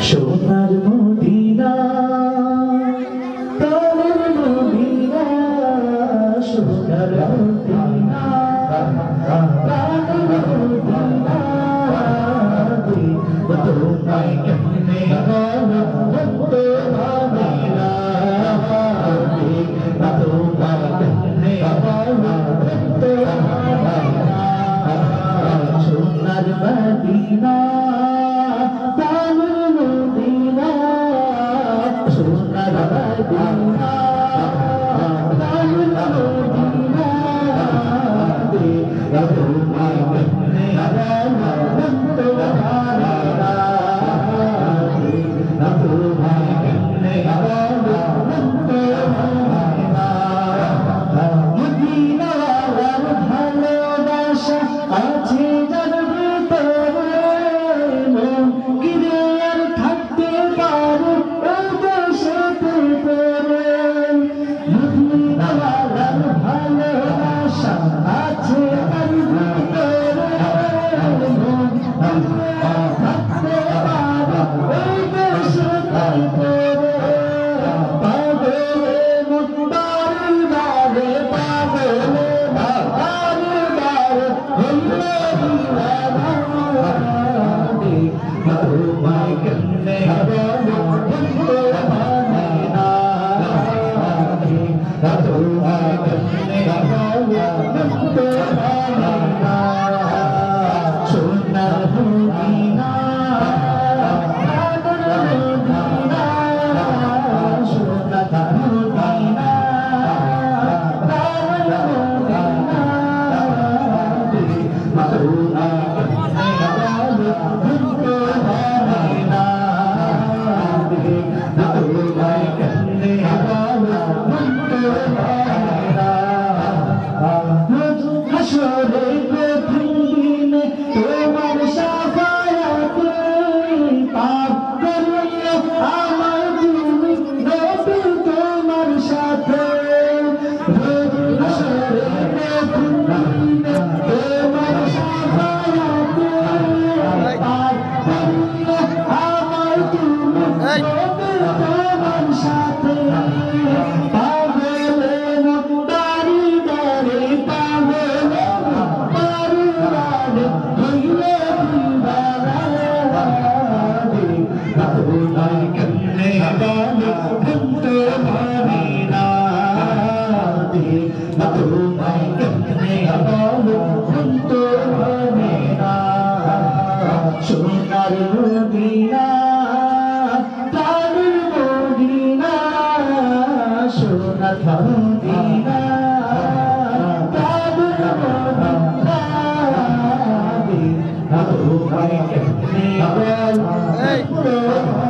সোনার মদিনা প্রাণের মদিনা সোনার মদিনা প্রাণের মদিনা তোমায় কেমনে বলো বন্ধু মদিনা তোমায় কেমনে বলো বন্ধু মদিনা সোনার মদিনা প্রাণের মদিনা সোনার মদিনা প্রাণের মদিনা তোমায় কেমনে বলো বন্ধু মদিনা তোমায় কেমনে বলো বন্ধু মদিনা মদিনার ভালোবাসা আছে যার ভিতরে মন কিনে আর থাকতে পারে ওই দেশেতে পড়ে মদিনার ভালোবাসা আছে যার ভিতরে মন কিনে আর থাকতে পারে ওই দেশেতে পড়ে পাগলে মন বারে বারে পাগলে বারে বারে হইলে দিওয়ানা তোমায় কেমনে বলো বন্ধু মদিনা তোমায় কেমনে বলো বন্ধু মদিনা সোনার মদিনা হাসরে প্রথম দিনে তোমার শাফায়াতে পাপ করিও আমার তুমি নবী তোমার সাথে হাসরে প্রথম দিনে তোমার শাফায়াতে পাপ করিও আমার তুমি নবী তোমার সাথে পাগলে মন বাড়ি বাড়ি পাগলে বাড়ি বাড়ি হইলে দিওয়ানা তোমায় কেমনে বলো বন্ধু মদিনা তোমায় কেমনে বলো বন্ধু মদিনা সোনার মদিনা প্রাণের মদিনা সোনার মদিনা প্রাণের মদিনা তোমায় কেমনে বলো